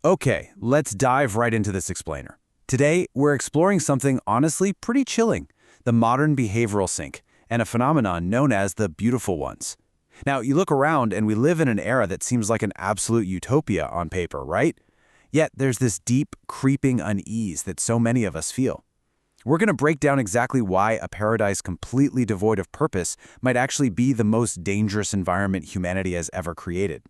Okay, let's dive right into this explainer. Today, we're exploring something honestly pretty chilling, the modern behavioral sink, and a phenomenon known as the beautiful ones. Now, you look around and we live in an era that seems like an absolute utopia on paper, right? Yet there's this deep, creeping unease that so many of us feel. We're going to break down exactly why a paradise completely devoid of purpose might actually be the most dangerous environment humanity has ever created.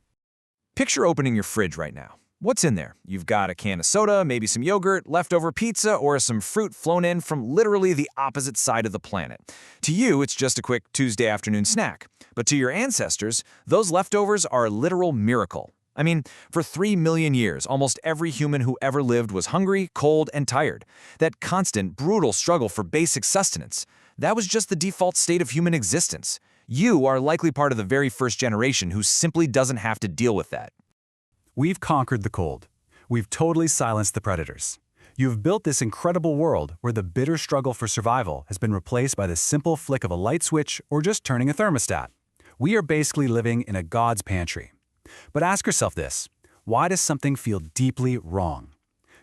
Picture opening your fridge right now. What's in there? You've got a can of soda, maybe some yogurt, leftover pizza, or some fruit flown in from literally the opposite side of the planet. To you, it's just a quick Tuesday afternoon snack. But to your ancestors, those leftovers are a literal miracle. I mean, for 3 million years, almost every human who ever lived was hungry, cold, and tired. That constant, brutal struggle for basic sustenance. That was just the default state of human existence. You are likely part of the very first generation who simply doesn't have to deal with that. We've conquered the cold. We've totally silenced the predators. You've built this incredible world where the bitter struggle for survival has been replaced by the simple flick of a light switch or just turning a thermostat. We are basically living in a God's pantry. But ask yourself this, why does something feel deeply wrong?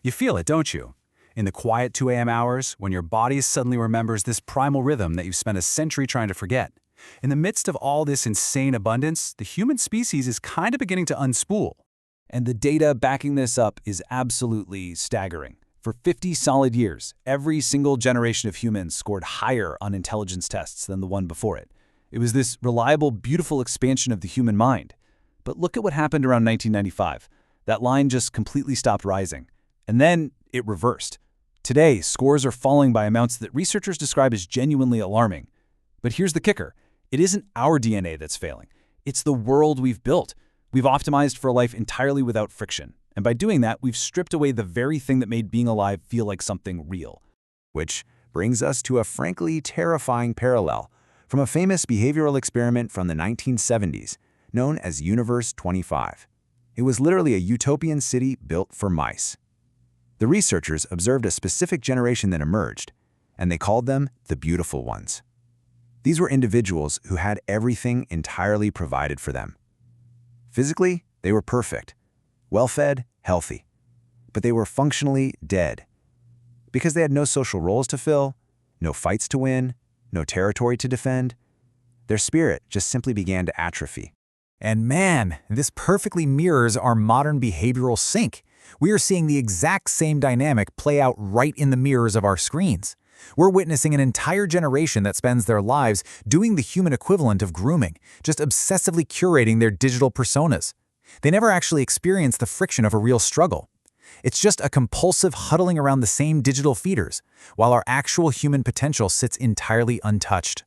You feel it, don't you? In the quiet 2 a.m. hours, when your body suddenly remembers this primal rhythm that you've spent a century trying to forget. In the midst of all this insane abundance, the human species is kind of beginning to unspool. And the data backing this up is absolutely staggering. For 50 solid years, every single generation of humans scored higher on intelligence tests than the one before it. It was this reliable, beautiful expansion of the human mind. But look at what happened around 1995. That line just completely stopped rising. And then it reversed. Today, scores are falling by amounts that researchers describe as genuinely alarming. But here's the kicker. It isn't our DNA that's failing. It's the world we've built. We've optimized for a life entirely without friction. And by doing that, we've stripped away the very thing that made being alive feel like something real. Which brings us to a frankly terrifying parallel from a famous behavioral experiment from the 1970s, known as Universe 25. It was literally a utopian city built for mice. The researchers observed a specific generation that emerged, and they called them the beautiful ones. These were individuals who had everything entirely provided for them. Physically, they were perfect, well-fed, healthy, but they were functionally dead. Because they had no social roles to fill, no fights to win, no territory to defend, their spirit just simply began to atrophy. And man, this perfectly mirrors our modern behavioral sink. We are seeing the exact same dynamic play out right in the mirrors of our screens. We're witnessing an entire generation that spends their lives doing the human equivalent of grooming, just obsessively curating their digital personas. They never actually experience the friction of a real struggle. It's just a compulsive huddling around the same digital feeders, while our actual human potential sits entirely untouched.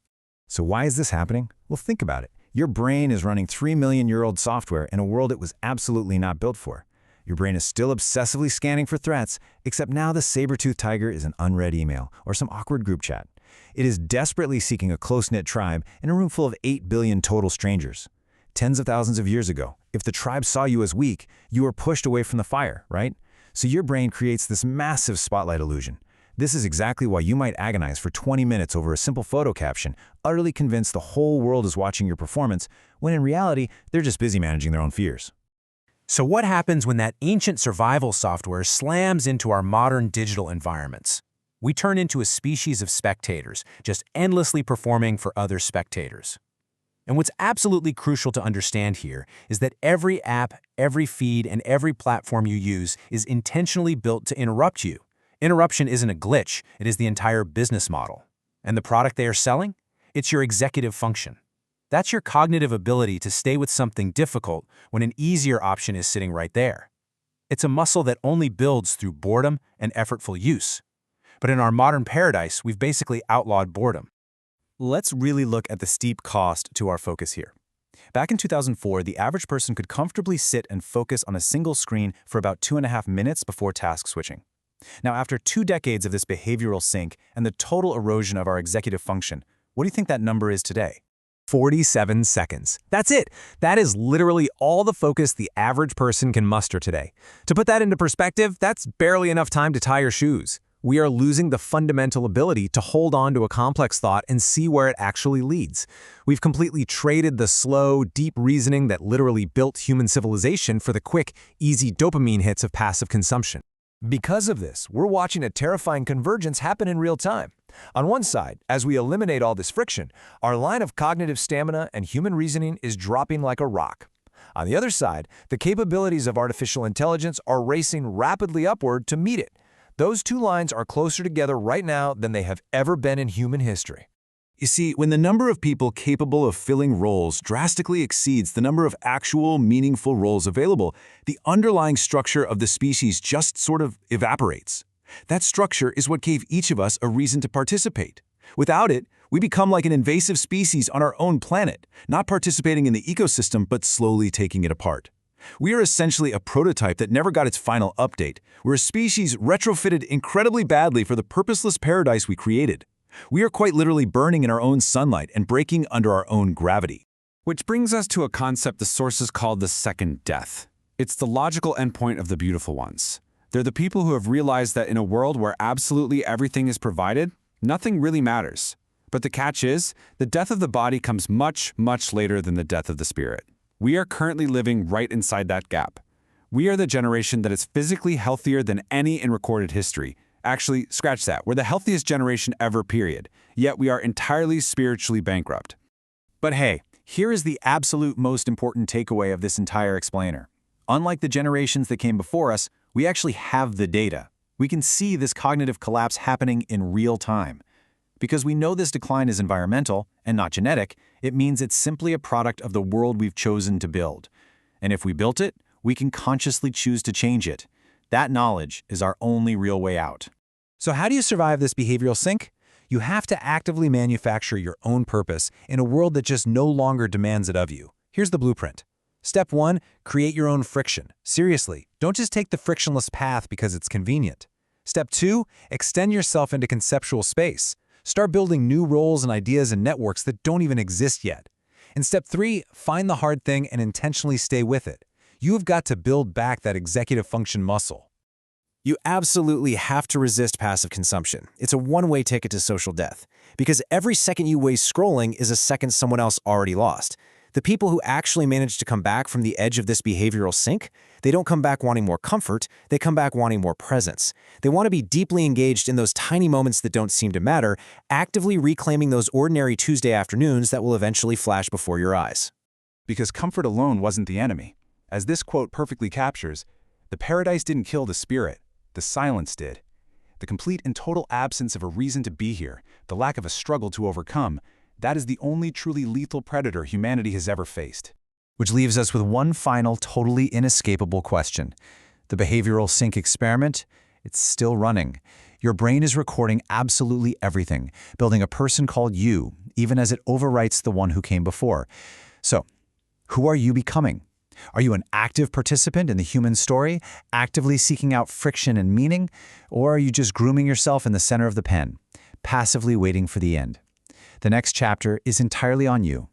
So why is this happening? Well, think about it. Your brain is running 3 million-year-old software in a world it was absolutely not built for. Your brain is still obsessively scanning for threats, except now the saber-toothed tiger is an unread email or some awkward group chat. It is desperately seeking a close-knit tribe in a room full of 8 billion total strangers. Tens of thousands of years ago, if the tribe saw you as weak, you were pushed away from the fire, right? So your brain creates this massive spotlight illusion. This is exactly why you might agonize for 20 minutes over a simple photo caption, utterly convinced the whole world is watching your performance, when in reality, they're just busy managing their own fears. So what happens when that ancient survival software slams into our modern digital environments? We turn into a species of spectators, just endlessly performing for other spectators. And what's absolutely crucial to understand here is that every app, every feed, and every platform you use is intentionally built to interrupt you. Interruption isn't a glitch, it is the entire business model. And the product they are selling? It's your executive function. That's your cognitive ability to stay with something difficult when an easier option is sitting right there. It's a muscle that only builds through boredom and effortful use. But in our modern paradise, we've basically outlawed boredom. Let's really look at the steep cost to our focus here. Back in 2004, the average person could comfortably sit and focus on a single screen for about 2.5 minutes before task switching. Now, after 2 decades of this behavioral sink and the total erosion of our executive function, what do you think that number is today? 47 seconds. That's it. That is literally all the focus the average person can muster today. To put that into perspective, that's barely enough time to tie your shoes. We are losing the fundamental ability to hold on to a complex thought and see where it actually leads. We've completely traded the slow, deep reasoning that literally built human civilization for the quick, easy dopamine hits of passive consumption. Because of this, we're watching a terrifying convergence happen in real time. On one side, as we eliminate all this friction, our line of cognitive stamina and human reasoning is dropping like a rock. On the other side, the capabilities of artificial intelligence are racing rapidly upward to meet it. Those two lines are closer together right now than they have ever been in human history. You see, when the number of people capable of filling roles drastically exceeds the number of actual, meaningful roles available, the underlying structure of the species just sort of evaporates. That structure is what gave each of us a reason to participate. Without it, we become like an invasive species on our own planet, not participating in the ecosystem but slowly taking it apart. We are essentially a prototype that never got its final update. We're a species retrofitted incredibly badly for the purposeless paradise we created. We are quite literally burning in our own sunlight and breaking under our own gravity. Which brings us to a concept the sources call the second death. It's the logical endpoint of the beautiful ones. They're the people who have realized that in a world where absolutely everything is provided, nothing really matters. But the catch is, the death of the body comes much, much later than the death of the spirit. We are currently living right inside that gap. We are the generation that is physically healthier than any in recorded history. Actually, scratch that, we're the healthiest generation ever, period. Yet we are entirely spiritually bankrupt. But hey, here is the absolute most important takeaway of this entire explainer. Unlike the generations that came before us, we actually have the data. We can see this cognitive collapse happening in real time. Because we know this decline is environmental and not genetic, it means it's simply a product of the world we've chosen to build. And if we built it, we can consciously choose to change it. That knowledge is our only real way out. So how do you survive this behavioral sink? You have to actively manufacture your own purpose in a world that just no longer demands it of you. Here's the blueprint. Step 1, create your own friction. Seriously, don't just take the frictionless path because it's convenient. Step 2, extend yourself into conceptual space. Start building new roles and ideas and networks that don't even exist yet. And step 3, find the hard thing and intentionally stay with it. You have got to build back that executive function muscle. You absolutely have to resist passive consumption. It's a one-way ticket to social death. Because every second you waste scrolling is a second someone else already lost. The people who actually manage to come back from the edge of this behavioral sink, they don't come back wanting more comfort, they come back wanting more presence. They want to be deeply engaged in those tiny moments that don't seem to matter, actively reclaiming those ordinary Tuesday afternoons that will eventually flash before your eyes. Because comfort alone wasn't the enemy. As this quote perfectly captures, the paradise didn't kill the spirit, the silence did. The complete and total absence of a reason to be here, the lack of a struggle to overcome, that is the only truly lethal predator humanity has ever faced. Which leaves us with one final, totally inescapable question. The behavioral sink experiment, it's still running. Your brain is recording absolutely everything, building a person called you, even as it overwrites the one who came before. So, who are you becoming? Are you an active participant in the human story, actively seeking out friction and meaning? Or are you just grooming yourself in the center of the pen, passively waiting for the end? The next chapter is entirely on you.